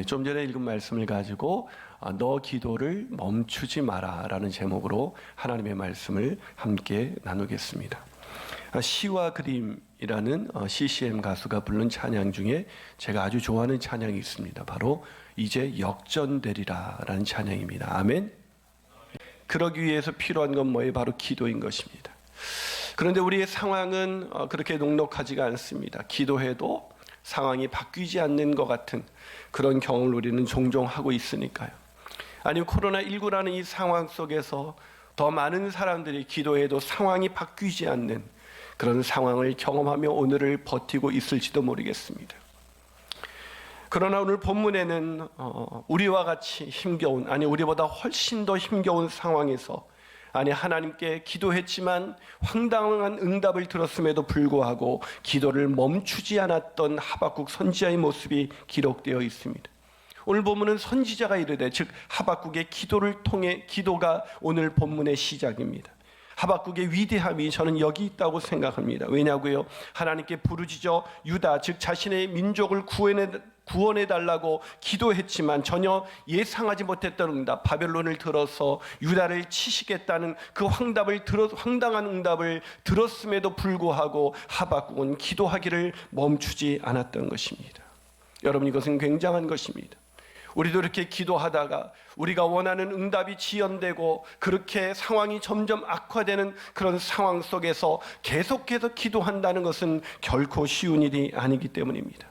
좀 전에 읽은 말씀을 가지고 너 기도를 멈추지 마라 라는 제목으로 하나님의 말씀을 함께 나누겠습니다. 시와 그림이라는 CCM 가수가 부른 찬양 중에 제가 아주 좋아하는 찬양이 있습니다. 바로 이제 역전되리라 라는 찬양입니다. 아멘. 그러기 위해서 필요한 건 뭐예요? 바로 기도인 것입니다. 그런데 우리의 상황은 그렇게 녹록하지가 않습니다. 기도해도 상황이 바뀌지 않는 것 같은 그런 경험을 우리는 종종 하고 있으니까요. 아니면 코로나19라는 이 상황 속에서 더 많은 사람들이 기도해도 상황이 바뀌지 않는 그런 상황을 경험하며 오늘을 버티고 있을지도 모르겠습니다. 그러나 오늘 본문에는 우리와 같이 힘겨운, 아니 우리보다 훨씬 더 힘겨운 상황에서 하나님께 기도했지만 황당한 응답을 들었음에도 불구하고 기도를 멈추지 않았던 하박국 선지자의 모습이 기록되어 있습니다. 오늘 본문은 선지자가 이르되, 즉 하박국의 기도를 통해 기도가 오늘 본문의 시작입니다. 하박국의 위대함이 저는 여기 있다고 생각합니다. 왜냐고요? 하나님께 부르짖어 유다, 즉 자신의 민족을 구원해 달라고 기도했지만 전혀 예상하지 못했던 응답, 바벨론을 들어서 유다를 치시겠다는 그 황당한 응답을 들었음에도 불구하고 하박국은 기도하기를 멈추지 않았던 것입니다. 여러분, 이것은 굉장한 것입니다. 우리도 이렇게 기도하다가 우리가 원하는 응답이 지연되고 그렇게 상황이 점점 악화되는 그런 상황 속에서 계속해서 기도한다는 것은 결코 쉬운 일이 아니기 때문입니다.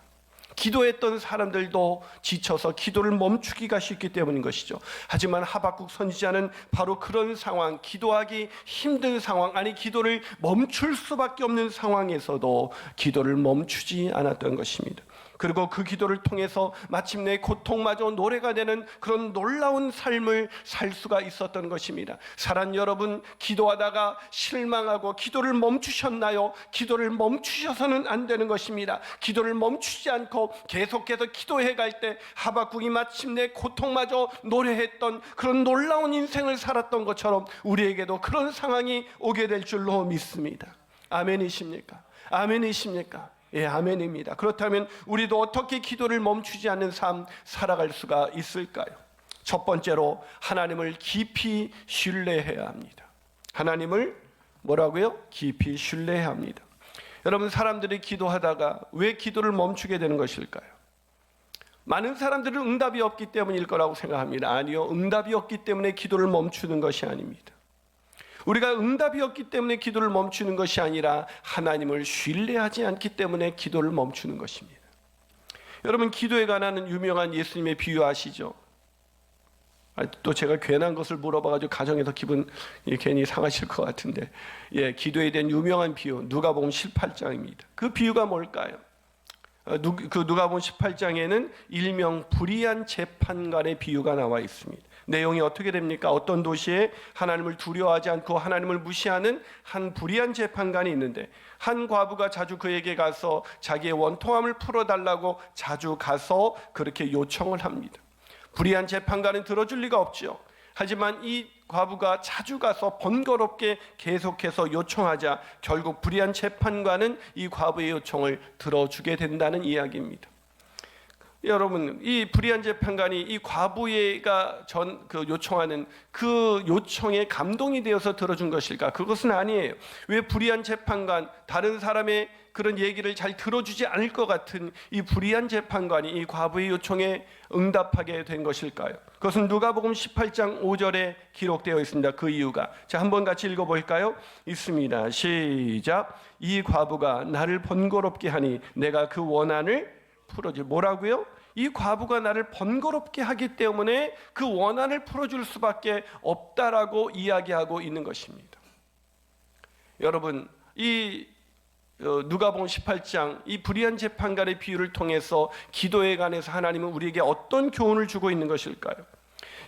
기도했던 사람들도 지쳐서 기도를 멈추기가 쉽기 때문인 것이죠. 하지만 하박국 선지자는 바로 그런 상황, 기도하기 힘든 상황, 기도를 멈출 수밖에 없는 상황에서도 기도를 멈추지 않았던 것입니다. 그리고 그 기도를 통해서 마침내 고통마저 노래가 되는 그런 놀라운 삶을 살 수가 있었던 것입니다. 사랑 여러분, 기도하다가 실망하고 기도를 멈추셨나요? 기도를 멈추셔서는 안 되는 것입니다. 기도를 멈추지 않고 계속해서 기도해 갈 때 하박국이 마침내 고통마저 노래했던 그런 놀라운 인생을 살았던 것처럼 우리에게도 그런 상황이 오게 될 줄로 믿습니다. 아멘이십니까? 아멘이십니까? 예, 아멘입니다. 그렇다면 우리도 어떻게 기도를 멈추지 않는 삶 살아갈 수가 있을까요? 첫 번째로 하나님을 깊이 신뢰해야 합니다. 하나님을 뭐라고요? 깊이 신뢰해야 합니다. 여러분, 사람들이 기도하다가 왜 기도를 멈추게 되는 것일까요? 많은 사람들은 응답이 없기 때문일 거라고 생각합니다. 아니요, 응답이 없기 때문에 기도를 멈추는 것이 아닙니다. 우리가 응답이 없기 때문에 기도를 멈추는 것이 아니라 하나님을 신뢰하지 않기 때문에 기도를 멈추는 것입니다. 여러분, 기도에 관한 유명한 예수님의 비유 아시죠? 또 제가 괜한 것을 물어봐가지고 가정에서 기분 괜히 상하실 것 같은데, 기도에 대한 유명한 비유 누가복음 18장입니다. 그 비유가 뭘까요? 그 누가복음 18장에는 일명 불의한 재판관의 비유가 나와 있습니다. 내용이 어떻게 됩니까? 어떤 도시에 하나님을 두려워하지 않고 하나님을 무시하는 한 불의한 재판관이 있는데, 한 과부가 자주 그에게 가서 자기의 원통함을 풀어달라고 자주 가서 그렇게 요청을 합니다. 불의한 재판관은 들어줄 리가 없죠. 하지만 이 과부가 자주 가서 번거롭게 계속해서 요청하자 결국 불의한 재판관은 이 과부의 요청을 들어주게 된다는 이야기입니다. 여러분, 이 불의한 재판관이 이 과부가 요청하는 그 요청에 감동이 되어서 들어준 것일까? 그것은 아니에요. 왜 불의한 재판관, 다른 사람의 그런 얘기를 잘 들어주지 않을 것 같은 이 불의한 재판관이 이 과부의 요청에 응답하게 된 것일까요? 그것은 누가복음 18장 5절에 기록되어 있습니다. 그 이유가, 자, 한번 같이 읽어볼까요? 있습니다. 시작. 이 과부가 나를 번거롭게 하니 내가 그 원한을 풀어줄. 뭐라고요? 이 과부가 나를 번거롭게 하기 때문에 그 원한을 풀어줄 수밖에 없다라고 이야기하고 있는 것입니다. 여러분, 이 누가복음 18장 이 불의한 재판관의 비유를 통해서 기도에 관해서 하나님은 우리에게 어떤 교훈을 주고 있는 것일까요?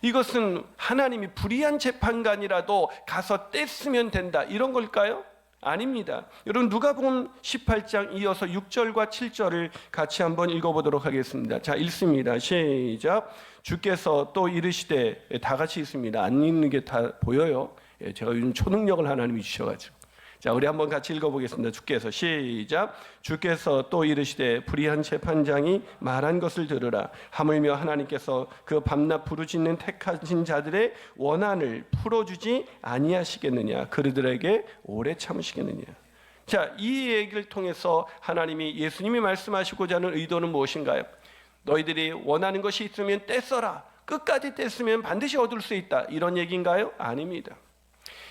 이것은 하나님이 불의한 재판관이라도 가서 뗐으면 된다, 이런 걸까요? 아닙니다. 여러분, 누가복음 18장 이어서 6절과 7절을 같이 한번 읽어보도록 하겠습니다. 자, 읽습니다. 시작. 주께서 또 이르시되, 다 같이 읽습니다. 안 읽는 게 다 보여요. 제가 요즘 초능력을 하나님이 주셔가지고. 자, 우리 한번 같이 읽어보겠습니다. 주께서 시작. 주께서 또 이르시되 불의한 재판장이 말한 것을 들으라. 하물며 하나님께서 그 밤낮 부르짖는 택하신 자들의 원한을 풀어주지 아니하시겠느냐. 그들에게 오래 참으시겠느냐. 자, 이 얘기를 통해서 하나님이 예수님이 말씀하시고자 하는 의도는 무엇인가요? 너희들이 원하는 것이 있으면 떼써라. 끝까지 떼쓰면 반드시 얻을 수 있다. 이런 얘기인가요? 아닙니다.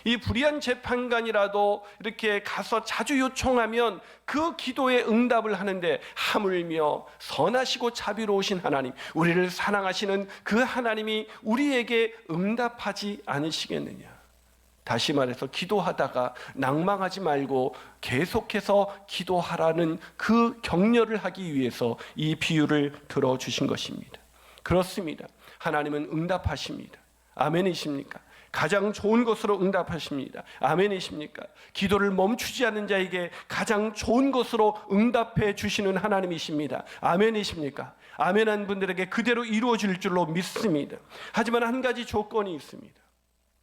이 불의한 재판관이라도 이렇게 가서 자주 요청하면 그 기도에 응답을 하는데 하물며 선하시고 자비로우신 하나님, 우리를 사랑하시는 그 하나님이 우리에게 응답하지 않으시겠느냐. 다시 말해서 기도하다가 낭망하지 말고 계속해서 기도하라는 그 격려를 하기 위해서 이 비유를 들어주신 것입니다. 그렇습니다. 하나님은 응답하십니다. 아멘이십니까? 가장 좋은 것으로 응답하십니다. 아멘이십니까? 기도를 멈추지 않는 자에게 가장 좋은 것으로 응답해 주시는 하나님이십니다. 아멘이십니까? 아멘한 분들에게 그대로 이루어질 줄로 믿습니다. 하지만 한 가지 조건이 있습니다.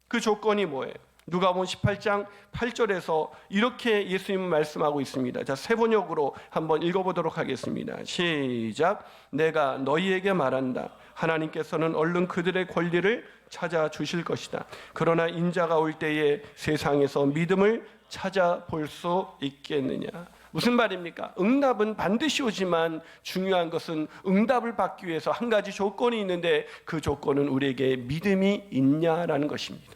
그 조건이 뭐예요? 누가복음 18장 8절에서 이렇게 예수님은 말씀하고 있습니다. 자, 세 번역으로 한번 읽어보도록 하겠습니다. 시작. 내가 너희에게 말한다. 하나님께서는 얼른 그들의 권리를 찾아주실 것이다. 그러나 인자가 올 때에 세상에서 믿음을 찾아볼 수 있겠느냐. 무슨 말입니까? 응답은 반드시 오지만 중요한 것은 응답을 받기 위해서 한 가지 조건이 있는데 그 조건은 우리에게 믿음이 있냐라는 것입니다.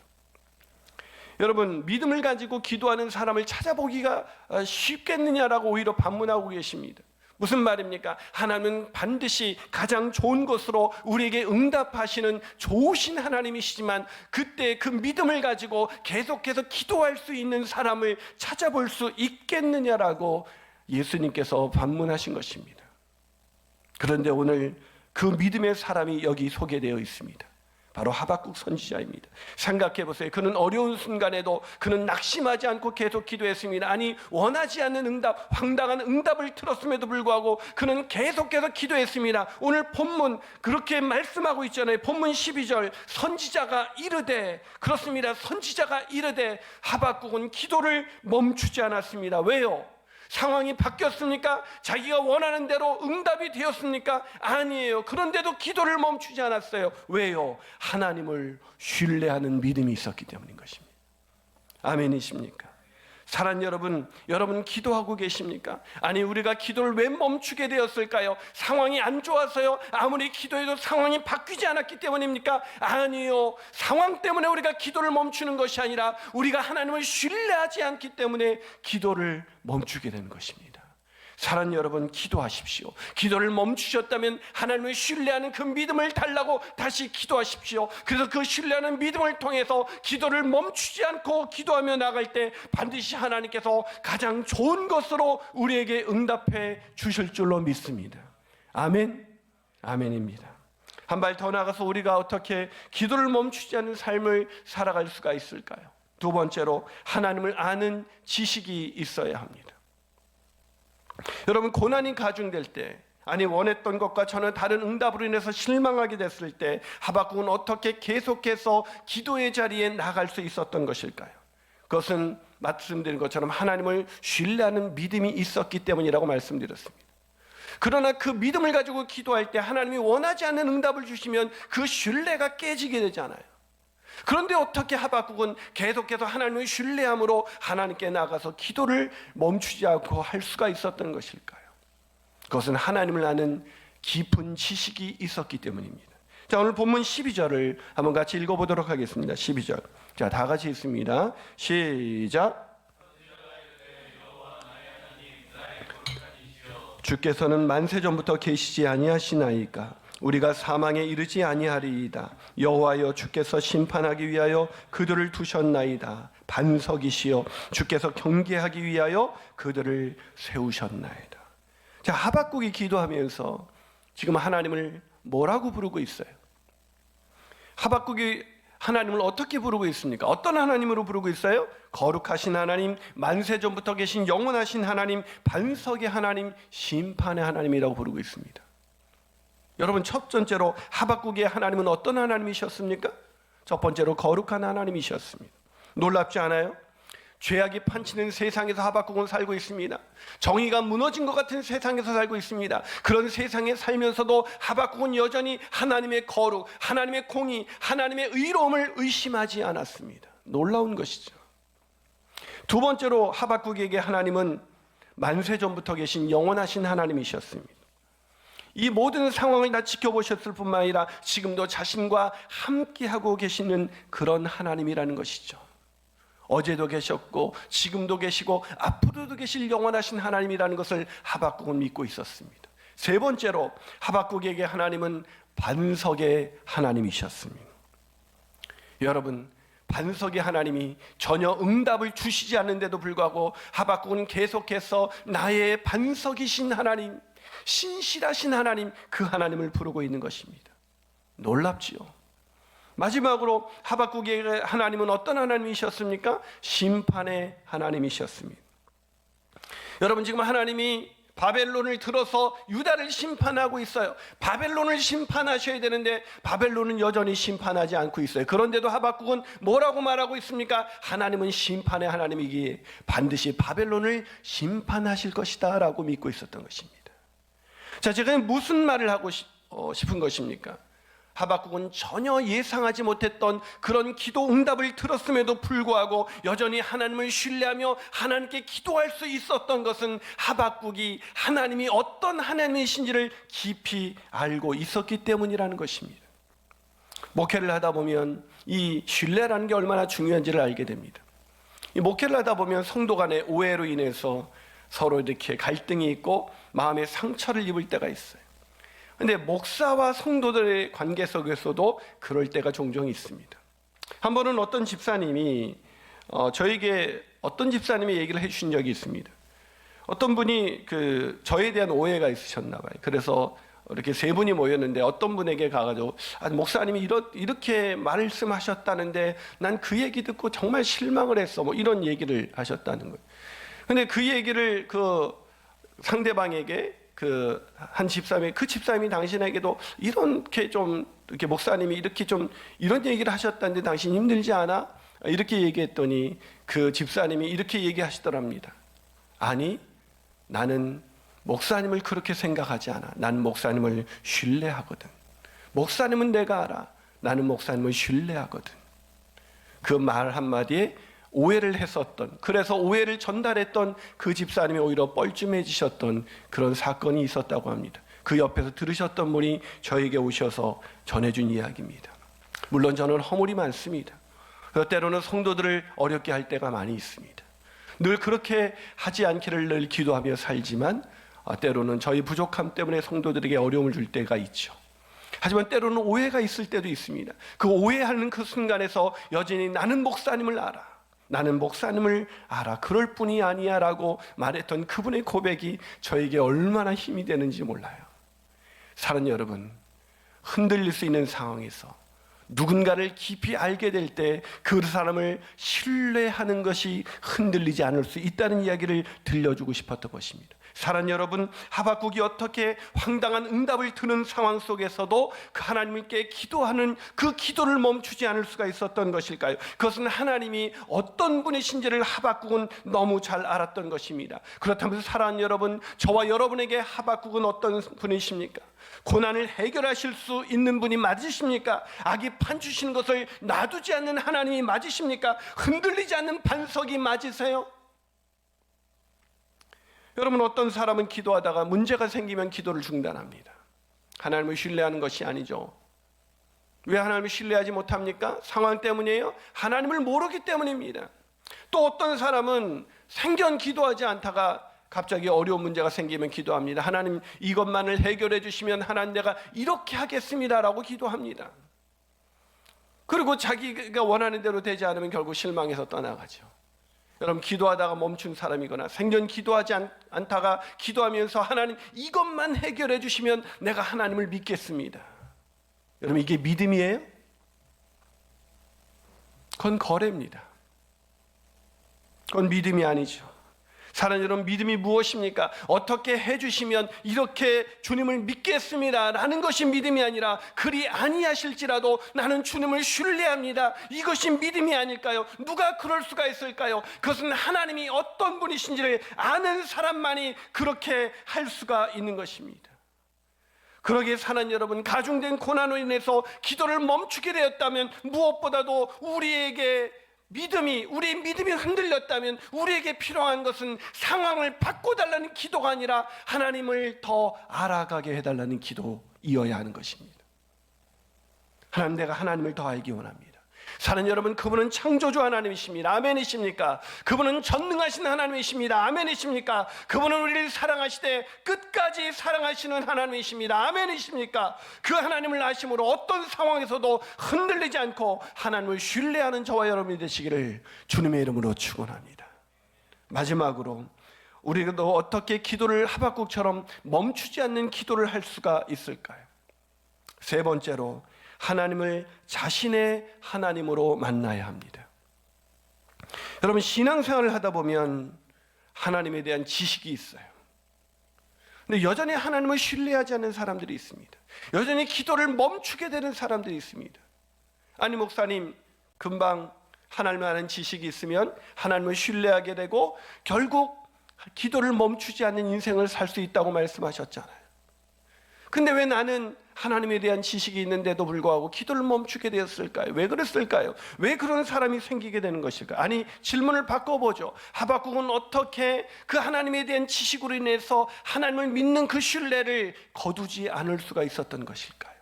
여러분, 믿음을 가지고 기도하는 사람을 찾아보기가 쉽겠느냐라고 오히려 반문하고 계십니다. 무슨 말입니까? 하나님은 반드시 가장 좋은 것으로 우리에게 응답하시는 좋으신 하나님이시지만 그때 그 믿음을 가지고 계속해서 기도할 수 있는 사람을 찾아볼 수 있겠느냐라고 예수님께서 반문하신 것입니다. 그런데 오늘 그 믿음의 사람이 여기 소개되어 있습니다. 바로 하박국 선지자입니다. 생각해 보세요. 그는 어려운 순간에도 그는 낙심하지 않고 계속 기도했습니다. 아니, 원하지 않는 응답, 황당한 응답을 들었음에도 불구하고 그는 계속해서 기도했습니다. 오늘 본문 그렇게 말씀하고 있잖아요. 본문 12절 선지자가 이르되, 그렇습니다. 선지자가 이르되 하박국은 기도를 멈추지 않았습니다. 왜요? 상황이 바뀌었습니까? 자기가 원하는 대로 응답이 되었습니까? 아니에요. 그런데도 기도를 멈추지 않았어요. 왜요? 하나님을 신뢰하는 믿음이 있었기 때문인 것입니다. 아멘이십니까? 사랑하는 여러분, 여러분 기도하고 계십니까? 아니, 우리가 기도를 왜 멈추게 되었을까요? 상황이 안 좋아서요? 아무리 기도해도 상황이 바뀌지 않았기 때문입니까? 아니요. 상황 때문에 우리가 기도를 멈추는 것이 아니라 우리가 하나님을 신뢰하지 않기 때문에 기도를 멈추게 되는 것입니다. 사랑하는 여러분, 기도하십시오. 기도를 멈추셨다면 하나님을 신뢰하는 그 믿음을 달라고 다시 기도하십시오. 그래서 그 신뢰하는 믿음을 통해서 기도를 멈추지 않고 기도하며 나갈 때 반드시 하나님께서 가장 좋은 것으로 우리에게 응답해 주실 줄로 믿습니다. 아멘, 아멘입니다. 한 발 더 나가서 우리가 어떻게 기도를 멈추지 않는 삶을 살아갈 수가 있을까요? 두 번째로 하나님을 아는 지식이 있어야 합니다. 여러분, 고난이 가중될 때, 아니 원했던 것과 전혀 다른 응답으로 인해서 실망하게 됐을 때 하박국은 어떻게 계속해서 기도의 자리에 나갈 수 있었던 것일까요? 그것은 말씀드린 것처럼 하나님을 신뢰하는 믿음이 있었기 때문이라고 말씀드렸습니다. 그러나 그 믿음을 가지고 기도할 때 하나님이 원하지 않는 응답을 주시면 그 신뢰가 깨지게 되잖아요. 그런데 어떻게 하박국은 계속해서 하나님을 신뢰함으로 하나님께 나가서 기도를 멈추지 않고 할 수가 있었던 것일까요? 그것은 하나님을 아는 깊은 지식이 있었기 때문입니다. 자, 오늘 본문 12절을 한번 같이 읽어보도록 하겠습니다. 12절. 자, 다 같이 읽습니다. 시작. 주께서는 만세전부터 계시지 아니하시나이까? 우리가 사망에 이르지 아니하리이다. 여호와여, 주께서 심판하기 위하여 그들을 두셨나이다. 반석이시여, 주께서 경계하기 위하여 그들을 세우셨나이다. 자, 하박국이 기도하면서 지금 하나님을 뭐라고 부르고 있어요? 하박국이 하나님을 어떻게 부르고 있습니까? 어떤 하나님으로 부르고 있어요? 거룩하신 하나님, 만세전부터 계신 영원하신 하나님, 반석의 하나님, 심판의 하나님이라고 부르고 있습니다. 여러분, 첫 번째로 하박국의 하나님은 어떤 하나님이셨습니까? 첫 번째로 거룩한 하나님이셨습니다. 놀랍지 않아요? 죄악이 판치는 세상에서 하박국은 살고 있습니다. 정의가 무너진 것 같은 세상에서 살고 있습니다. 그런 세상에 살면서도 하박국은 여전히 하나님의 거룩, 하나님의 공의, 하나님의 의로움을 의심하지 않았습니다. 놀라운 것이죠. 두 번째로 하박국에게 하나님은 만세전부터 계신 영원하신 하나님이셨습니다. 이 모든 상황을 다 지켜보셨을 뿐만 아니라 지금도 자신과 함께하고 계시는 그런 하나님이라는 것이죠. 어제도 계셨고 지금도 계시고 앞으로도 계실 영원하신 하나님이라는 것을 하박국은 믿고 있었습니다. 세 번째로 하박국에게 하나님은 반석의 하나님이셨습니다. 여러분, 반석의 하나님이 전혀 응답을 주시지 않는데도 불구하고 하박국은 계속해서 나의 반석이신 하나님, 신실하신 하나님, 그 하나님을 부르고 있는 것입니다. 놀랍지요. 마지막으로 하박국에게 하나님은 어떤 하나님이셨습니까? 심판의 하나님이셨습니다. 여러분, 지금 하나님이 바벨론을 들어서 유다를 심판하고 있어요. 바벨론을 심판하셔야 되는데 바벨론은 여전히 심판하지 않고 있어요. 그런데도 하박국은 뭐라고 말하고 있습니까? 하나님은 심판의 하나님이기에 반드시 바벨론을 심판하실 것이다 라고 믿고 있었던 것입니다. 자, 제가 무슨 말을 하고 싶은 것입니까? 하박국은 전혀 예상하지 못했던 그런 기도 응답을 들었음에도 불구하고 여전히 하나님을 신뢰하며 하나님께 기도할 수 있었던 것은 하박국이 하나님이 어떤 하나님이신지를 깊이 알고 있었기 때문이라는 것입니다. 목회를 하다 보면 이 신뢰라는 게 얼마나 중요한지를 알게 됩니다. 이 목회를 하다 보면 성도 간의 오해로 인해서 서로 이렇게 갈등이 있고 마음의 상처를 입을 때가 있어요. 근데 목사와 성도들의 관계 속에서도 그럴 때가 종종 있습니다. 한 번은 어떤 집사님이 저에게 어떤 집사님이 얘기를 해주신 적이 있습니다. 어떤 분이 저에 대한 오해가 있으셨나 봐요. 그래서 이렇게 세 분이 모였는데 어떤 분에게 가가지고 목사님이 이렇게 말씀하셨다는데 난 그 얘기 듣고 정말 실망을 했어. 뭐 이런 얘기를 하셨다는 거예요. 근데 그 얘기를 그 상대방에게 한 집사님이 그 집사님이 당신에게도 이렇게 좀 이렇게 목사님이 이렇게 좀 이런 얘기를 하셨다는데 당신 힘들지 않아? 이렇게 얘기했더니 그 집사님이 이렇게 얘기하시더랍니다. 아니, 나는 목사님을 그렇게 생각하지 않아. 나는 목사님을 신뢰하거든. 목사님은 내가 알아. 나는 목사님을 신뢰하거든. 그 말 한마디에 오해를 했었던, 그래서 오해를 전달했던 그 집사님이 오히려 뻘쭘해지셨던 그런 사건이 있었다고 합니다. 그 옆에서 들으셨던 분이 저에게 오셔서 전해준 이야기입니다. 물론 저는 허물이 많습니다. 때로는 성도들을 어렵게 할 때가 많이 있습니다. 늘 그렇게 하지 않기를 늘 기도하며 살지만 때로는 저희 부족함 때문에 성도들에게 어려움을 줄 때가 있죠. 하지만 때로는 오해가 있을 때도 있습니다. 그 오해하는 그 순간에서 여전히 나는 목사님을 알아. 나는 목사님을 알아. 그럴 뿐이 아니야 라고 말했던 그분의 고백이 저에게 얼마나 힘이 되는지 몰라요. 사랑하는 여러분, 흔들릴 수 있는 상황에서 누군가를 깊이 알게 될 때 그 사람을 신뢰하는 것이 흔들리지 않을 수 있다는 이야기를 들려주고 싶었던 것입니다. 사랑하는 여러분, 하박국이 어떻게 황당한 응답을 드는 상황 속에서도 그 하나님께 기도하는 그 기도를 멈추지 않을 수가 있었던 것일까요? 그것은 하나님이 어떤 분이신지를 하박국은 너무 잘 알았던 것입니다. 그렇다면 사랑하는 여러분, 저와 여러분에게 하박국은 어떤 분이십니까? 고난을 해결하실 수 있는 분이 맞으십니까? 악이 판주시는 것을 놔두지 않는 하나님이 맞으십니까? 흔들리지 않는 반석이 맞으세요? 여러분, 어떤 사람은 기도하다가 문제가 생기면 기도를 중단합니다. 하나님을 신뢰하는 것이 아니죠. 왜 하나님을 신뢰하지 못합니까? 상황 때문이에요? 하나님을 모르기 때문입니다. 또 어떤 사람은 생전 기도하지 않다가 갑자기 어려운 문제가 생기면 기도합니다. 하나님, 이것만을 해결해 주시면 하나님 내가 이렇게 하겠습니다 라고 기도합니다. 그리고 자기가 원하는 대로 되지 않으면 결국 실망해서 떠나가죠. 여러분, 기도하다가 멈춘 사람이거나 생전 기도하지 않다가 기도하면서 하나님 이것만 해결해 주시면 내가 하나님을 믿겠습니다. 여러분, 이게 믿음이에요? 그건 거래입니다. 그건 믿음이 아니죠. 사랑하는 여러분, 믿음이 무엇입니까? 어떻게 해주시면 이렇게 주님을 믿겠습니다 라는 것이 믿음이 아니라, 그리 아니하실지라도 나는 주님을 신뢰합니다, 이것이 믿음이 아닐까요? 누가 그럴 수가 있을까요? 그것은 하나님이 어떤 분이신지를 아는 사람만이 그렇게 할 수가 있는 것입니다. 그러기에 사랑하는 여러분, 가중된 고난으로 인해서 기도를 멈추게 되었다면, 무엇보다도 우리의 믿음이 흔들렸다면, 우리에게 필요한 것은 상황을 바꿔달라는 기도가 아니라 하나님을 더 알아가게 해달라는 기도이어야 하는 것입니다. 하나님, 내가 하나님을 더 알기 원합니다. 사랑하는 여러분, 그분은 창조주 하나님이십니다. 아멘이십니까? 그분은 전능하신 하나님이십니다. 아멘이십니까? 그분은 우리를 사랑하시되 끝까지 사랑하시는 하나님이십니다. 아멘이십니까? 그 하나님을 아심으로 어떤 상황에서도 흔들리지 않고 하나님을 신뢰하는 저와 여러분이 되시기를 주님의 이름으로 축원합니다. 마지막으로, 우리도 어떻게 기도를 하박국처럼 멈추지 않는 기도를 할 수가 있을까요? 세 번째로, 하나님을 자신의 하나님으로 만나야 합니다. 여러분, 신앙생활을 하다 보면 하나님에 대한 지식이 있어요. 근데 여전히 하나님을 신뢰하지 않는 사람들이 있습니다. 여전히 기도를 멈추게 되는 사람들이 있습니다. 아니, 목사님, 금방 하나님을 아는 지식이 있으면 하나님을 신뢰하게 되고 결국 기도를 멈추지 않는 인생을 살 수 있다고 말씀하셨잖아요. 근데 왜 나는 하나님에 대한 지식이 있는데도 불구하고 기도를 멈추게 되었을까요? 왜 그랬을까요? 왜 그런 사람이 생기게 되는 것일까요? 아니, 질문을 바꿔보죠. 하박국은 어떻게 그 하나님에 대한 지식으로 인해서 하나님을 믿는 그 신뢰를 거두지 않을 수가 있었던 것일까요?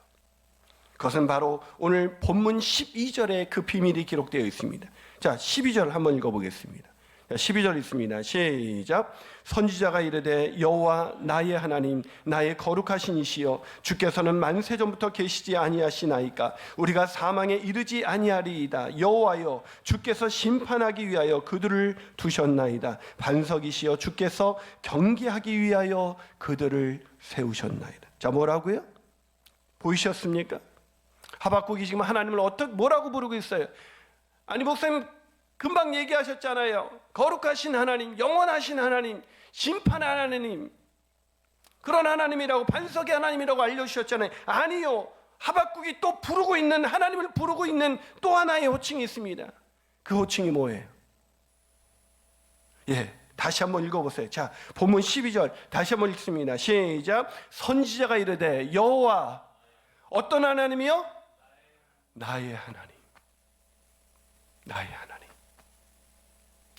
그것은 바로 오늘 본문 12절에 그 비밀이 기록되어 있습니다. 자, 12절 한번 읽어보겠습니다. 12절 있습니다. 시작. 선지자가 이르되, 여호와 나의 하나님, 나의 거룩하신 이시여, 주께서는 만세 전부터 계시지 아니하시나이까? 우리가 사망에 이르지 아니하리이다. 여호와여, 주께서 심판하기 위하여 그들을 두셨나이다. 반석이시여, 주께서 경계하기 위하여 그들을 세우셨나이다. 자, 뭐라고요? 보이셨습니까? 하박국이 지금 하나님을 뭐라고 부르고 있어요? 아니, 목사님 금방 얘기하셨잖아요. 거룩하신 하나님, 영원하신 하나님, 심판하는 하나님, 그런 하나님이라고, 반석의 하나님이라고 알려주셨잖아요. 아니요, 하박국이 또 부르고 있는, 하나님을 부르고 있는 또 하나의 호칭이 있습니다. 그 호칭이 뭐예요? 다시 한번 읽어보세요. 자, 본문 12절 다시 한번 읽습니다. 시작. 선지자가 이르되, 여호와, 어떤 하나님이요? 나의 하나님, 나의 하나님.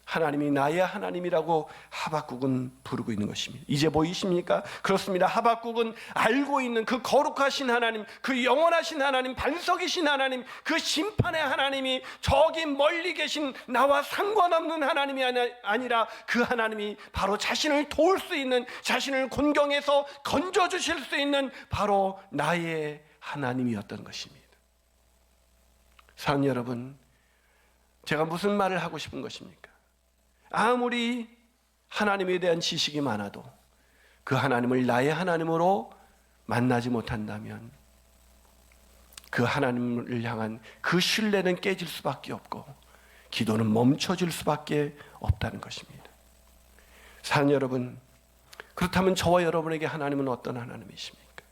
하나님이 나의 하나님이라고 하박국은 부르고 있는 것입니다. 이제 보이십니까? 그렇습니다. 하박국은 알고 있는 그 거룩하신 하나님, 그 영원하신 하나님, 반석이신 하나님, 그 심판의 하나님이 저기 멀리 계신 나와 상관없는 하나님이 아니라 그 하나님이 바로 자신을 도울 수 있는, 자신을 곤경에서 건져주실 수 있는 바로 나의 하나님이었던 것입니다. 사랑하는 여러분, 제가 무슨 말을 하고 싶은 것입니까? 아무리 하나님에 대한 지식이 많아도 그 하나님을 나의 하나님으로 만나지 못한다면 그 하나님을 향한 그 신뢰는 깨질 수밖에 없고 기도는 멈춰질 수밖에 없다는 것입니다. 사랑하는 여러분, 그렇다면 저와 여러분에게 하나님은 어떤 하나님이십니까?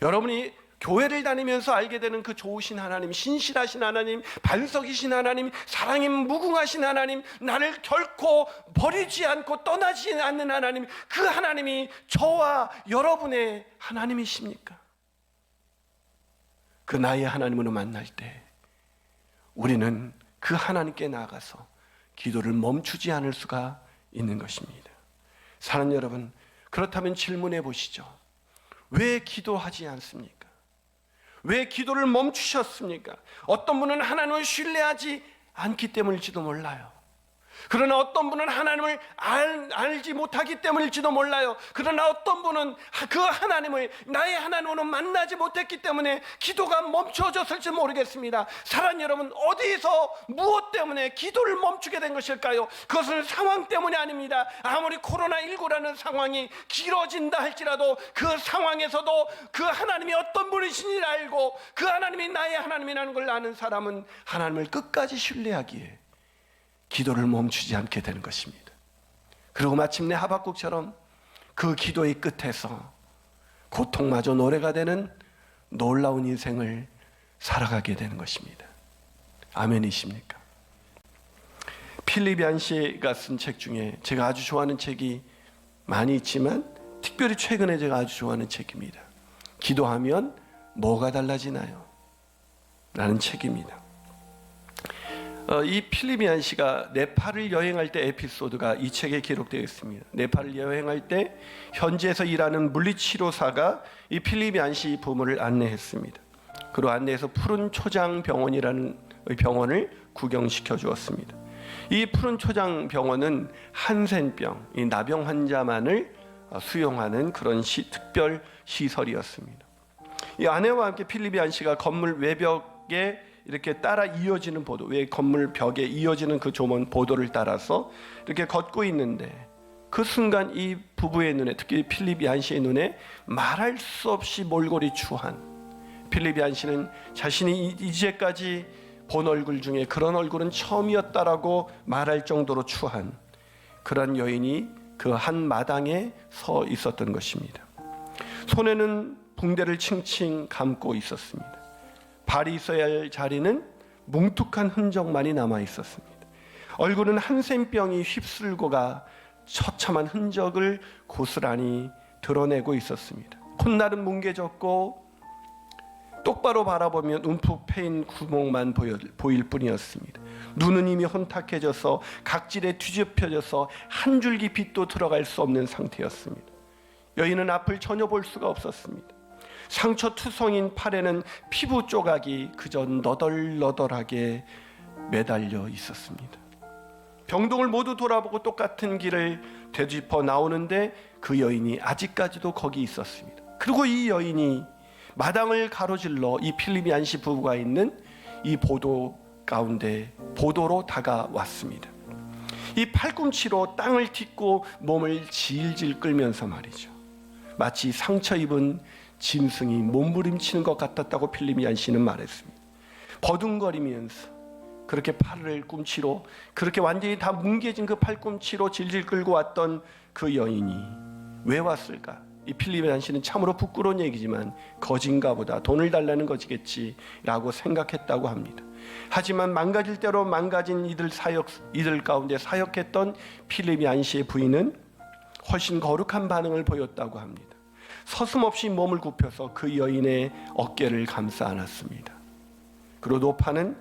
여러분이 교회를 다니면서 알게 되는 그 좋으신 하나님, 신실하신 하나님, 반석이신 하나님, 사랑이 무궁하신 하나님, 나를 결코 버리지 않고 떠나지 않는 하나님, 그 하나님이 저와 여러분의 하나님이십니까? 그 나의 하나님으로 만날 때 우리는 그 하나님께 나아가서 기도를 멈추지 않을 수가 있는 것입니다. 사랑하는 여러분, 그렇다면 질문해 보시죠. 왜 기도하지 않습니까? 왜 기도를 멈추셨습니까? 어떤 분은 하나님을 신뢰하지 않기 때문일지도 몰라요. 그러나 어떤 분은 하나님을 알지 못하기 때문일지도 몰라요. 그러나 어떤 분은 그 하나님을 나의 하나님으로 만나지 못했기 때문에 기도가 멈춰졌을지 모르겠습니다. 사랑하는 여러분, 어디서 무엇 때문에 기도를 멈추게 된 것일까요? 그것은 상황 때문이 아닙니다. 아무리 코로나19라는 상황이 길어진다 할지라도 그 상황에서도 그 하나님이 어떤 분이신지를 알고 그 하나님이 나의 하나님이라는 걸 아는 사람은 하나님을 끝까지 신뢰하기에 기도를 멈추지 않게 되는 것입니다. 그리고 마침내 하박국처럼 그 기도의 끝에서 고통마저 노래가 되는 놀라운 인생을 살아가게 되는 것입니다. 아멘이십니까? 필립 얀시가 쓴 책 중에 제가 아주 좋아하는 책이 많이 있지만 특별히 최근에 제가 아주 좋아하는 책입니다. 기도하면 뭐가 달라지나요? 라는 책입니다. 이 필립 얀시가 네팔을 여행할 때 에피소드가 이 책에 기록되어 있습니다. 네팔을 여행할 때 현지에서 일하는 물리치료사가 이 필립 얀시 부모를 안내했습니다. 그리고 안내해서 푸른 초장 병원이라는 병원을 구경시켜 주었습니다. 이 푸른 초장 병원은 한센병, 이 나병 환자만을 수용하는 그런 특별 시설이었습니다. 이 아내와 함께 필립 얀시가 건물 외벽에 이렇게 따라 이어지는 보도, 왜 건물 벽에 이어지는 그 조문 보도를 따라서 이렇게 걷고 있는데 그 순간 이 부부의 눈에, 특히 필립 얀시의 눈에 말할 수 없이 몰골이 추한, 필립 얀시는 자신이 이제까지 본 얼굴 중에 그런 얼굴은 처음이었다라고 말할 정도로 추한 그런 여인이 그 한 마당에 서 있었던 것입니다. 손에는 붕대를 칭칭 감고 있었습니다. 발이 있어야 할 자리는 뭉툭한 흔적만이 남아 있었습니다. 얼굴은 한센병이 휩쓸고가 처참한 흔적을 고스란히 드러내고 있었습니다. 콧날은 뭉개졌고 똑바로 바라보면 움푹 패인 구멍만 보일 뿐이었습니다. 눈은 이미 혼탁해져서 각질에 뒤집혀져서 한 줄기 빛도 들어갈 수 없는 상태였습니다. 여인은 앞을 전혀 볼 수가 없었습니다. 상처투성인 팔에는 피부 조각이 그저 너덜너덜하게 매달려 있었습니다. 병동을 모두 돌아보고 똑같은 길을 되짚어 나오는데 그 여인이 아직까지도 거기 있었습니다. 그리고 이 여인이 마당을 가로질러 이 필립 얀시 부부가 있는 이 보도 가운데 보도로 다가왔습니다. 이 팔꿈치로 땅을 딛고 몸을 질질 끌면서 말이죠. 마치 상처 입은 짐승이 몸부림치는 것 같았다고 필립 얀시는 말했습니다. 버둥거리면서 그렇게 팔을 꿈치로 그렇게 완전히 다 뭉개진 그 팔꿈치로 질질 끌고 왔던 그 여인이 왜 왔을까? 이 필립 얀시는 참으로 부끄러운 얘기지만 거진가 보다, 돈을 달라는 것이겠지라고 생각했다고 합니다. 하지만 망가질 대로 망가진 이들 가운데 사역했던 필립 얀시의 부인은 훨씬 거룩한 반응을 보였다고 합니다. 서슴없이 몸을 굽혀서 그 여인의 어깨를 감싸 안았습니다. 그리고 노파는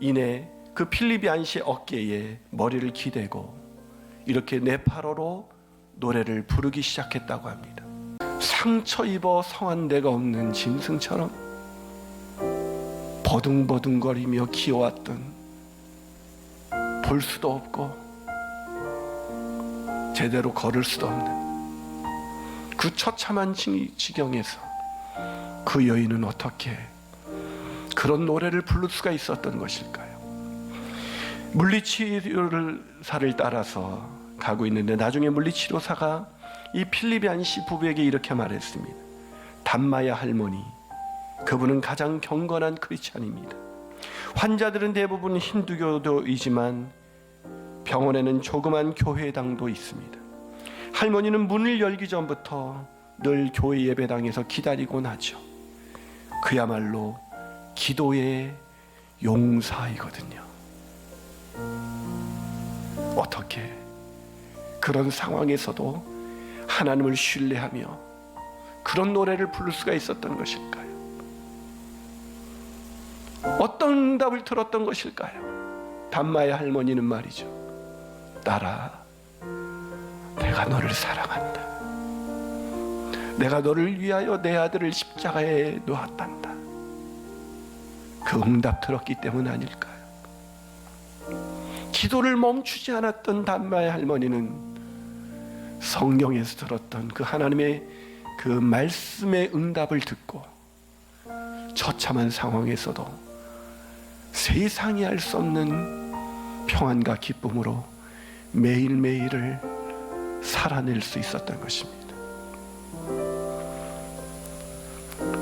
이내 그 필립 얀시의 어깨에 머리를 기대고 이렇게 네팔어로 노래를 부르기 시작했다고 합니다. 상처 입어 성한 데가 없는 짐승처럼 버둥버둥거리며 기어왔던, 볼 수도 없고 제대로 걸을 수도 없는 그 처참한 지경에서 그 여인은 어떻게 그런 노래를 부를 수가 있었던 것일까요? 물리치료사를 따라서 가고 있는데 나중에 물리치료사가 이 필립 얀시 부부에게 이렇게 말했습니다. 담마야 할머니, 그분은 가장 경건한 크리스찬입니다. 환자들은 대부분 힌두교도이지만 병원에는 조그만 교회당도 있습니다. 할머니는 문을 열기 전부터 늘 교회 예배당에서 기다리곤 하죠. 그야말로 기도의 용사이거든요. 어떻게 그런 상황에서도 하나님을 신뢰하며 그런 노래를 부를 수가 있었던 것일까요? 어떤 응답을 들었던 것일까요? 담마의 할머니는 말이죠. 딸아, 내가 너를 사랑한다. 내가 너를 위하여 내 아들을 십자가에 놓았단다. 그 응답 들었기 때문 아닐까요? 기도를 멈추지 않았던 담마의 할머니는 성경에서 들었던 그 하나님의 그 말씀의 응답을 듣고 처참한 상황에서도 세상이 알 수 없는 평안과 기쁨으로 매일매일을 살아낼 수 있었던 것입니다.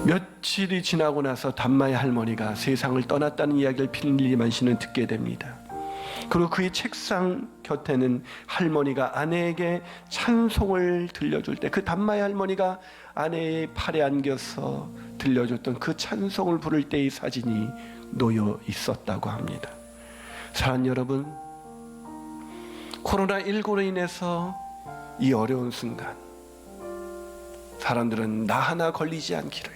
며칠이 지나고 나서 담마의 할머니가 세상을 떠났다는 이야기를 필립 얀시는 듣게 됩니다. 그리고 그의 책상 곁에는 할머니가 아내에게 찬송을 들려줄 때, 그 단마의 할머니가 아내의 팔에 안겨서 들려줬던 그 찬송을 부를 때의 사진이 놓여 있었다고 합니다. 사랑하는 여러분, 코로나19로 인해서 이 어려운 순간 사람들은 나 하나 걸리지 않기를,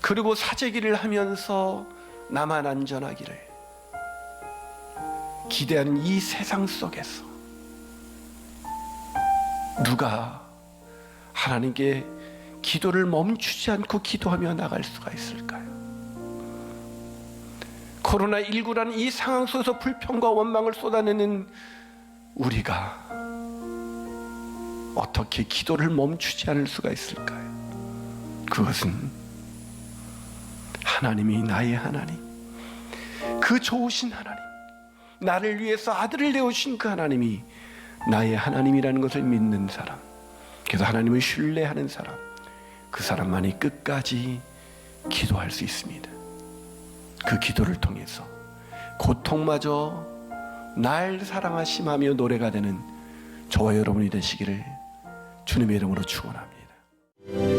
그리고 사재기를 하면서 나만 안전하기를 기대하는 이 세상 속에서 누가 하나님께 기도를 멈추지 않고 기도하며 나갈 수가 있을까요? 코로나19라는 이 상황 속에서 불평과 원망을 쏟아내는 우리가 어떻게 기도를 멈추지 않을 수가 있을까요? 그것은 하나님이 나의 하나님, 그 좋으신 하나님, 나를 위해서 아들을 내어주신 그 하나님이 나의 하나님이라는 것을 믿는 사람, 그래서 하나님을 신뢰하는 사람, 그 사람만이 끝까지 기도할 수 있습니다. 그 기도를 통해서 고통마저 날 사랑하심하며 노래가 되는 저와 여러분이 되시기를 주님의 이름으로 축원합니다.